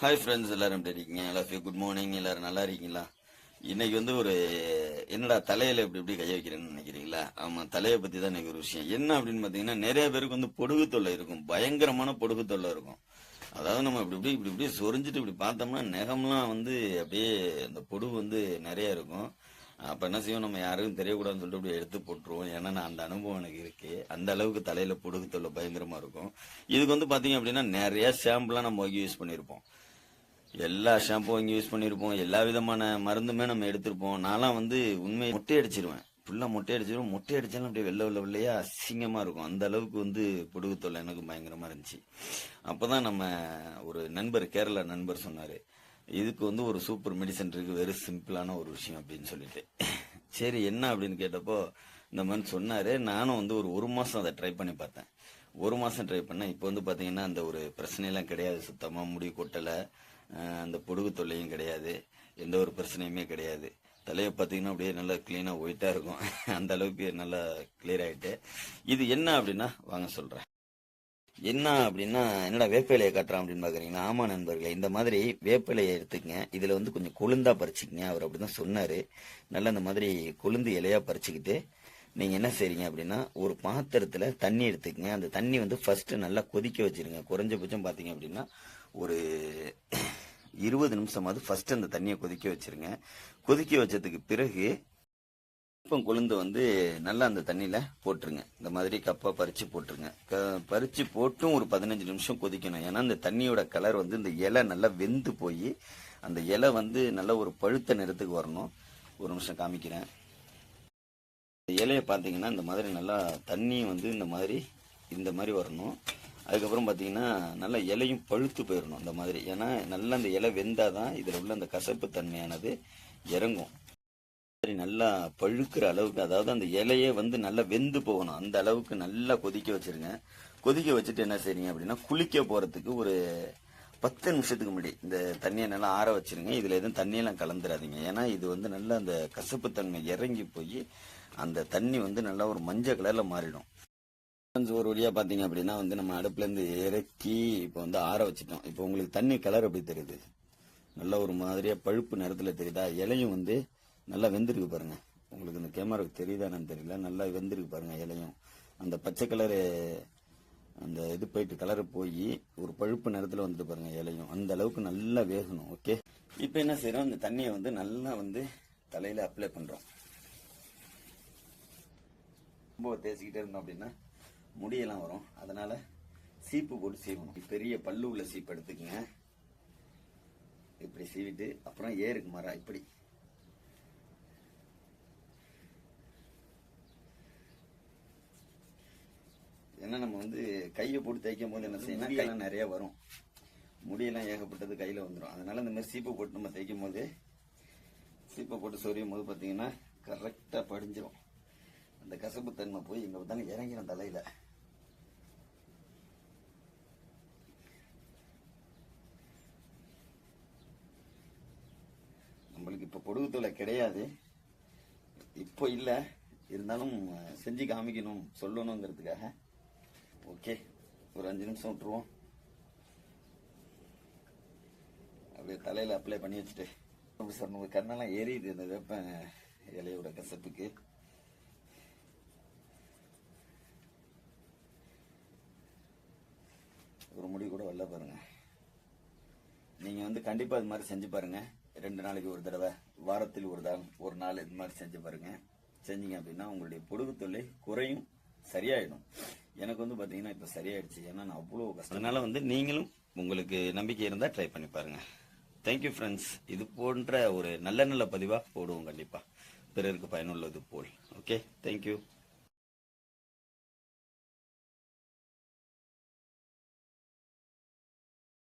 Hi friends, எல்லாரும் எப்படி இருக்கீங்க? எல்லாரும் குட் மார்னிங். எல்லாரும் நல்லா இருக்கீங்களா? இன்னைக்கு வந்து ஒரு என்னடா தலையில இப்படி கைய வைக்கிறேன்னு நினைக்கிறீங்களா? ஆமா, தலையை பத்தி தான் இன்னைக்கு ஒரு விஷயம். என்ன அப்படின்னு பாத்தீங்கன்னா, நிறைய பேருக்கு வந்து பொடுகு தொல்லை இருக்கும், பயங்கரமான பொடுகு தொல்லை இருக்கும். அதாவது நம்ம இப்படி சொரிஞ்சிட்டு இப்படி பார்த்தோம்னா நெகம்லாம் வந்து அப்படியே அந்த பொடுகு வந்து நிறைய இருக்கும். அப்ப என்ன செய்வோம், நம்ம யாருக்கும் தெரியக்கூடாதுன்னு சொல்லிட்டு அப்படியே எடுத்து போட்டுருவோம். ஏன்னா நான் அந்த அனுபவம் எனக்கு இருக்கு. அந்த அளவுக்கு தலையில பொடுகு தொல்லை பயங்கரமா இருக்கும். இதுக்கு வந்து பாத்தீங்க அப்படின்னா நிறைய ஷாம்புலாம் நம்ம யூஸ் பண்ணியிருப்போம். எல்லா ஷாம்பும் இங்கே யூஸ் பண்ணியிருப்போம், எல்லா விதமான மருந்துமே நம்ம எடுத்திருப்போம். நான்லாம் வந்து உண்மையை மொட்டை அடிச்சிருவேன், ஃபுல்லாக மொட்டை அடிச்சிருவேன். மொட்டை அடிச்சாலும் அப்படியே வெள்ளையா அசிங்கமாக இருக்கும். அந்த அளவுக்கு வந்து பொடுகு தொல்லை எனக்கு பயங்கரமாக இருந்துச்சு. அப்போதான் நம்ம ஒரு நண்பர், கேரளா நண்பர் சொன்னார், இதுக்கு வந்து ஒரு சூப்பர் மெடிசன் இருக்கு, வெறும் சிம்பிளான ஒரு விஷயம் அப்படின்னு சொல்லிட்டு. சரி என்ன அப்படின்னு கேட்டப்போ இந்த மாதிரி சொன்னார். நானும் வந்து ஒரு மாதம் அதை ட்ரை பண்ணி பார்த்தேன். ஒரு மாதம் ட்ரை பண்ணேன். இப்போ வந்து பார்த்தீங்கன்னா அந்த ஒரு பிரச்சனையெல்லாம் கிடையாது. சுத்தமாக முடி கொட்டலை, அந்த பொடுகு தொல்லையும் கிடையாது, எந்த ஒரு பிரச்சனையுமே கிடையாது. தலையை பார்த்தீங்கன்னா அப்படியே நல்லா கிளீனாக ஒயிட்டாக இருக்கும். அந்த அளவுக்கு நல்லா கிளியர் ஆகிட்டு. இது என்ன அப்படின்னா வாங்க சொல்கிறேன். என்ன அப்படின்னா, என்னடா வேப்பிலையை காட்டுறான் அப்படின்னு பார்க்குறீங்கன்னா, ஆமா நண்பர்களே, இந்த மாதிரி வேப்பிலையை எடுத்துக்கங்க. இதில் வந்து கொஞ்சம் கொழுந்தா பறிச்சுக்கங்க. அவர் அப்படி தான் சொன்னார். நல்லா இந்த மாதிரி கொழுந்து இலையாக பறிச்சுக்கிட்டு நீங்கள் என்ன செய்றீங்க அப்படின்னா, ஒரு பாத்திரத்தில் தண்ணி எடுத்துக்கங்க. அந்த தண்ணி வந்து ஃபர்ஸ்ட் நல்லா கொதிக்க வச்சிருங்க. குறைஞ்சபட்சம் பார்த்தீங்க அப்படின்னா ஒரு 20 நிமிஷமாவது ஃபர்ஸ்ட் அந்த தண்ணியை கொதிக்க வச்சிருங்க. கொதிக்க வச்சதுக்கு பிறகு கொழுந்து வந்து நல்லா அந்த தண்ணியில போட்டுருங்க. இந்த மாதிரி கப்பா பறிச்சு போட்டுருங்க. பறிச்சு போட்டும் ஒரு 15 நிமிஷம் கொதிக்கணும். ஏன்னா அந்த தண்ணியோட கலர் வந்து இந்த இலை நல்லா வெந்து போய் அந்த இலை வந்து நல்ல ஒரு பழுத்த நிறத்துக்கு வரணும். ஒரு நிமிஷம் காமிக்கிறேன். இலையை பார்த்தீங்கன்னா இந்த மாதிரி நல்லா தண்ணி வந்து இந்த மாதிரி வரணும். அதுக்கப்புறம் பார்த்தீங்கன்னா நல்லா இலையும் பழுத்து போயிடணும் இந்த மாதிரி. ஏன்னா நல்லா அந்த இலை வெந்தாதான் இதில் உள்ள அந்த கசப்பு தன்மையானது இறங்கும். நல்லா பழுக்கிற அளவுக்கு, அதாவது அந்த இலையே வந்து நல்லா வெந்து போகணும். அந்த அளவுக்கு நல்லா கொதிக்க வச்சிருங்க. கொதிக்க வச்சுட்டு என்ன செய்றீங்க அப்படின்னா, குளிக்க போறதுக்கு ஒரு 10 நிமிஷத்துக்கு முன்னாடி இந்த தண்ணியை நல்லா ஆற வச்சிருங்க. இதுல எதுவும் தண்ணியெல்லாம் கலந்துடாதீங்க. ஏன்னா இது வந்து நல்லா அந்த கசப்பு தன்மை இறங்கி போய் அந்த தண்ணி வந்து நல்லா ஒரு மஞ்சள் கலர்ல மாறிடும். ஒரு வழியா பாத்தீங்க அப்படின்னா வந்து நம்ம அடுப்புல இருந்து இறக்கி இப்போ வந்து ஆற வச்சிட்டோம். இப்போ உங்களுக்கு தண்ணி கலர் எப்படி தெரியுது? நல்ல ஒரு மாதிரியா பழுப்பு நிறத்துல தெரியுதா? இலையும் வந்து நல்லா வெந்திருக்கு பாருங்க. உங்களுக்கு இந்த கேமராவுக்கு தெரியுதானு தெரியல, நல்லா வெந்திருக்கு பாருங்க இலையும். அந்த பச்சை கலரு அந்த இது போயிட்டு கலரு போய் ஒரு பழுப்பு நிறத்துல வந்துட்டு பாருங்க இலையும். அந்த அளவுக்கு நல்லா வேகணும். ஓகே, இப்போ என்ன செய்யறோம், இந்த தண்ணியை வந்து நல்லா வந்து தலையில அப்ளை பண்றோம். ரொம்ப தேய்ச்சிக்கிட்டே இருந்தோம் அப்படின்னா முடியெல்லாம் வரும். அதனால சீப்பு போட்டு சீவணும். பெரிய பல்லு உள்ள சீப்பு எடுத்துக்கங்க. இப்படி சீவிட்டு அப்புறம் ஏருக்கு மரா இப்படி ஏன்னா நம்ம வந்து கையை போட்டு தேய்க்கும் போது என்ன செய்யணும், கையெல்லாம் நிறைய வரும், முடியெல்லாம் ஏகப்பட்டது கையில வந்துடும். அதனால இந்த மாதிரி சீப்பை போட்டு நம்ம தேய்க்கும் போது, சீப்பை போட்டு சொரியும் போது பார்த்தீங்கன்னா கரெக்டா படிஞ்சிடும். அந்த கசப்பு தன்மை போய் எங்க தானே இறங்கிடும் தலையில. நம்மளுக்கு இப்ப பொடுகு தொல்லை கிடையாது, இப்போ இல்ல, இருந்தாலும் செஞ்சு காமிக்கணும் சொல்லணுங்கிறதுக்காக. ஓகே, ஒரு 5 நிமிஷம் விட்டுருவோம். அப்படியே தலையில அப்ளை பண்ணி வச்சுட்டு அப்படி சார் நம்ம கண்ணெல்லாம் எரியுது இந்த வேப்ப இலையோட கசப்புக்கு. ஒரு முடி கூட வரல பாருங்க. நீங்க வந்து கண்டிப்பா இது மாதிரி செஞ்சு பாருங்க. 2 நாளைக்கு ஒரு தடவை, வாரத்தில் ஒரு நாள் இது மாதிரி செஞ்சு பாருங்க. செஞ்சீங்க அப்படின்னா உங்களுடைய பொடுகு தொல்லை குறையும், சரியாயிடும். எனக்கு வந்து பாத்தீங்கன்னா இப்ப சரியாயிடுச்சு. ஏன்னா நான் அவ்வளவு கஷ்டம். அதனால வந்து நீங்களும் உங்களுக்கு நம்பிக்கை இருந்தா ட்ரை பண்ணி பாருங்க. Thank you friends. இது போன்ற ஒரு நல்ல பதிவா போடுவோம் கண்டிப்பா, பிறருக்கு பயனுள்ளது போல். Okay, thank you.